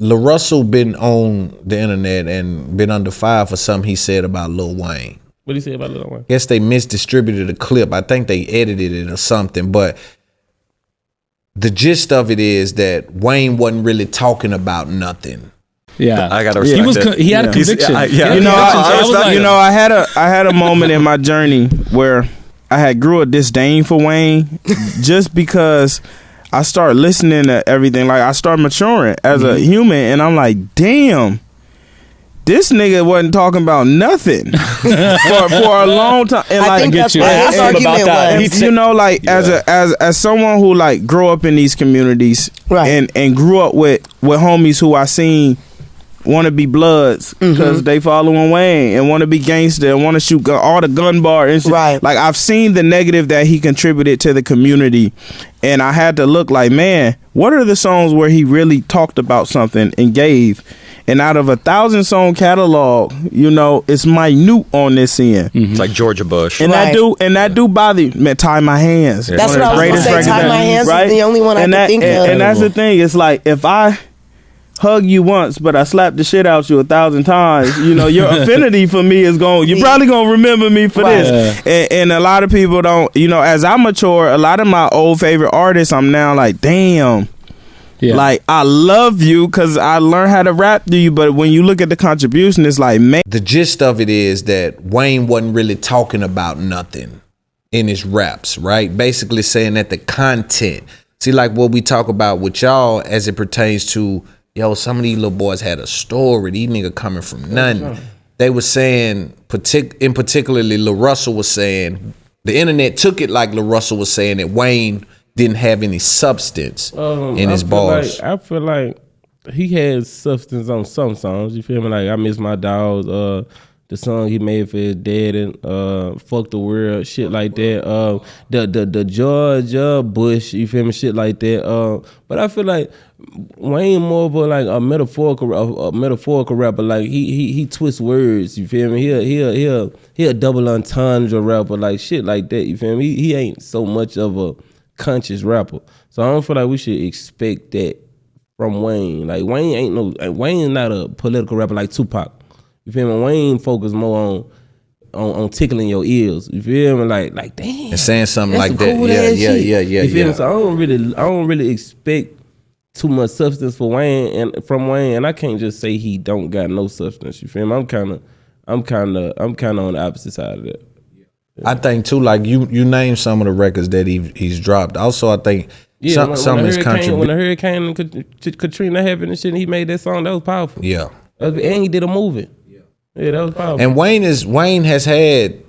LaRussell been on the internet and been under fire for something he said about Lil Wayne. What did he say about Lil Wayne? Guess they misdistributed a clip. I think they edited it or something, but the gist of it is that Wayne wasn't really talking about nothing. Yeah, I gotta respect he had a conviction. I had a moment in my journey where I had grew a disdain for Wayne just because I started listening to everything. Like I started maturing as a human, and I'm like, damn, this nigga wasn't talking about nothing for a long time. And I think that's what his argument was. You know, like as someone who like grew up in these communities, right, and grew up with homies who I seen want to be bloods because they following Wayne and want to be gangster and want to shoot all the gun bar and shit. Right. Like I've seen the negative that he contributed to the community, and I had to look like, man, what are the songs where he really talked about something and gave? And out of 1,000-song catalog, you know, it's minute on this end. It's like Georgia Bush. And that do bother you. Man, Tie My Hands. That's what I was going to say. Tie My Hands is the only one I can think of. And that's the thing. It's like, if I hug you once, but I slap the shit out you 1,000 times, you know, your affinity for me is going, you're probably going to remember me for this. And a lot of people don't, you know, as I mature, a lot of my old favorite artists, I'm now like, damn. Yeah. Like, I love you because I learned how to rap to you, but when you look at the contribution, it's like, man. The gist of it is that Wayne wasn't really talking about nothing in his raps, right? Basically saying that the content, see, like what we talk about with y'all as it pertains to, yo, some of these little boys had a story, these niggas coming from nothing. They were saying, in particularly LaRussell was saying, the internet took it like LaRussell was saying that Wayne didn't have any substance in his bars. I feel like he had substance on some songs. You feel me? Like I Miss My Dogs, the song he made for his dad and Fuck the World, shit like that. The Georgia Bush, you feel me? Shit like that. But I feel like Wayne more of a metaphorical rapper. Like he twists words. You feel me? He a double entendre rapper, like shit like that. You feel me? He ain't so much of a conscious rapper, so I don't feel like we should expect that from Wayne. Like Wayne not a political rapper like Tupac. You feel me? Wayne focus more on tickling your ears. You feel me? Like damn, and saying something like that. Cool Yeah. You feel me? So I don't really expect too much substance for Wayne from Wayne, and I can't just say he don't got no substance. You feel me? I'm kind of on the opposite side of that. I think too, like you name some of the records that he's dropped. Also, I think some of his contributions. When the hurricane and Katrina happened and shit, he made that song. That was powerful. Yeah, and he did a movie. Yeah, that was powerful. And Wayne has had.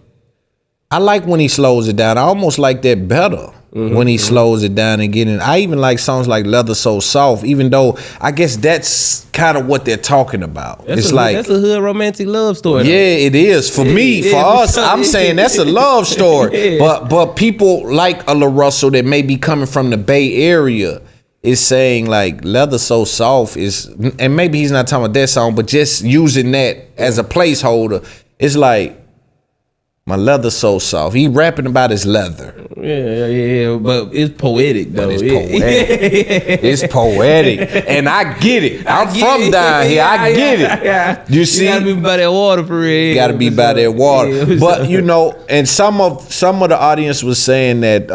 I like when he slows it down. I almost like that better when he slows it down and get in. I even like songs like Leather So Soft, even though I guess that's kind of what they're talking about. That's a hood romantic love story. Yeah, it is. For me, for us, I'm saying that's a love story. But people like a LaRussell that may be coming from the Bay Area is saying like Leather So Soft is, and maybe he's not talking about that song, but just using that as a placeholder, it's like, my leather so soft. He rapping about his leather. Yeah. But it's poetic though. But it's poetic. It's poetic. And I get it. I'm from down here. I get it. You see? You gotta be by that water for real. You gotta be by that water. But you know, and some of the audience was saying that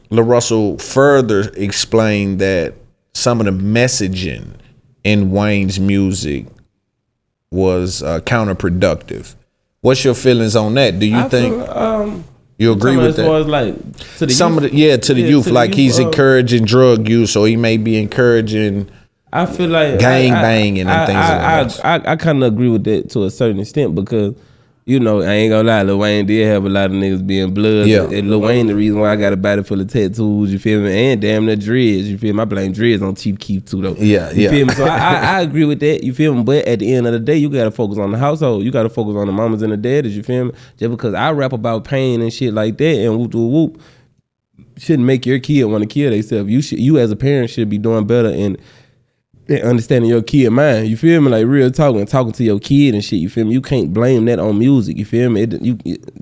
LaRussell further explained that some of the messaging in Wayne's music was counterproductive. What's your feelings on that? Do you think you agree with that? As far as like to the youth, like he's encouraging drug use, or he may be encouraging. I feel like gang banging and things like that. I kind of agree with that to a certain extent because, you know, I ain't gonna lie, Lil Wayne did have a lot of niggas being blood. Yeah. And Lil Wayne, the reason why I got a body full of tattoos, you feel me? And damn near dreads, you feel me? I blame dreads on Chief Keef too, though. Yeah. You feel me? So I agree with that, you feel me? But at the end of the day, you gotta focus on the household. You gotta focus on the mamas and the daddies, you feel me? Just because I rap about pain and shit like that and whoop shouldn't make your kid want to kill themselves. You as a parent should be doing better and understanding your kid mind, you feel me? Like real talking to your kid and shit, you feel me? You can't blame that on music, you feel me?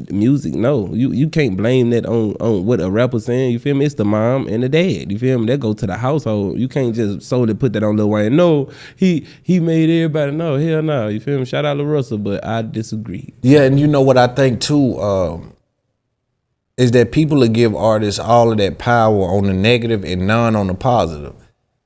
Music, no, you can't blame that on what a rapper saying, you feel me? It's the mom and the dad, you feel me? That go to the household. You can't just solely put that on Lil Wayne. No, he made everybody know. Hell no, you feel me? Shout out LaRussell, but I disagree. Yeah, and you know what I think too, is that people will give artists all of that power on the negative and none on the positive.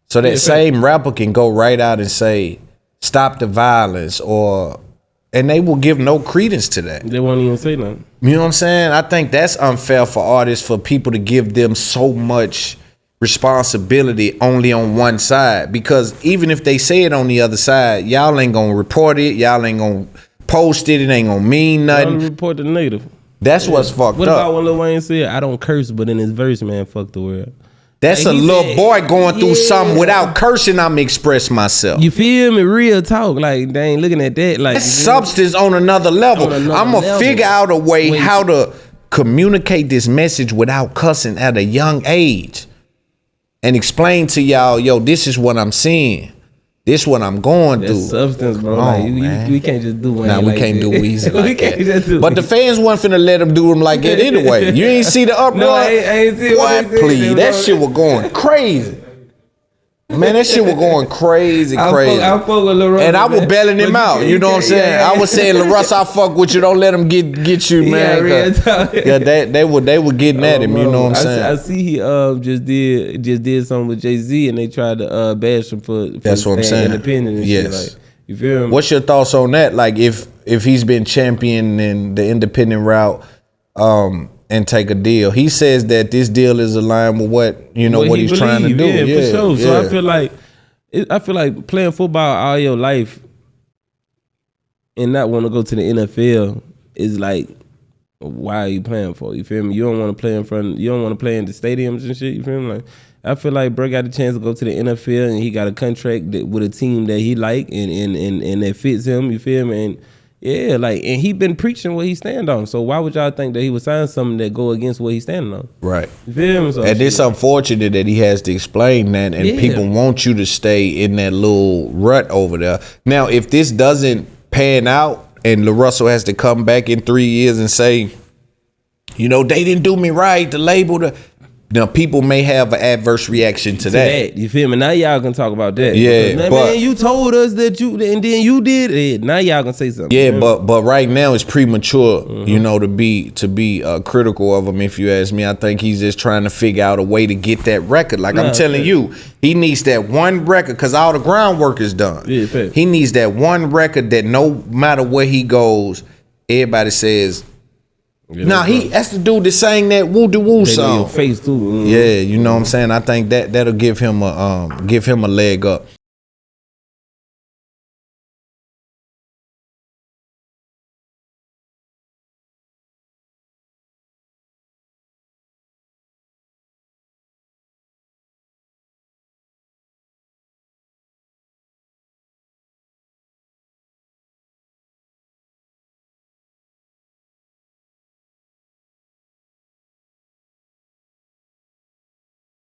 So that same rapper can go right out and say, stop the violence, and they will give no credence to that. They won't even say nothing. You know what I'm saying? I think that's unfair for artists, for people to give them so much responsibility only on one side. Because even if they say it on the other side, y'all ain't gonna report it, y'all ain't gonna post it, it ain't gonna mean nothing. Report the negative. That's what's fucked up. What about when Lil Wayne said, I don't curse, but in his verse, man, fuck the world. That's like a little boy going through something without cursing. I'm express myself. You feel me? Real talk. like they ain't looking at that. Like that's substance on another level. I'm gonna figure out a way how to communicate this message without cussing at a young age, and explain to y'all, yo, this is what I'm seeing. This what I'm going through. Substance, bro. We can't just do Wayne. Nah, we can't do Weezy like we can't just do But the fans wasn't finna let them do them like that anyway. You ain't see the uproar? No, I ain't see what please? That shit was going crazy. Man, that shit was going crazy. I fuck with LaRussell, and I was bailing him out. You know what I'm saying? I was saying, LaRussell, I fuck with you. Don't let them get you, man. Yeah, they were getting at him. You know what I'm saying? I see he just did something with Jay-Z, and they tried to bash him for that's what I'm saying. Independent and shit. Like, you feel me? What's your thoughts on that? Like, if he's been championing the independent route, and take a deal. He says that this deal is aligned with what he's trying to do. Yeah, for sure. So I feel like playing football all your life and not want to go to the NFL is like, why are you playing for? You feel me? You don't want to play in front. You don't want to play in the stadiums and shit. You feel me? Like, I feel like bro got a chance to go to the NFL and he got a contract with a team that he like and that fits him. You feel me? And yeah, like, and he been preaching what he stand on. So why would y'all think that he would sign something that go against what he's standing on? Right. You feel me? So and it's unfortunate that he has to explain that, and people want you to stay in that little rut over there. Now, if this doesn't pan out and LaRussell has to come back in 3 years and say, they didn't do me right, the label, now people may have an adverse reaction to that. You feel me? Now y'all can talk about that. Yeah, because, man, you told us that you, and then you did it. Now y'all can say something. Yeah, but right now it's premature, to be critical of him. If you ask me, I think he's just trying to figure out a way to get that record. Like I'm telling you, he needs that one record because all the groundwork is done. Yeah, he needs that one record that no matter where he goes, everybody says. That's the dude that sang that Woo De Woo song. Face too. Yeah, you know what I'm saying? I think that'll give him a leg up.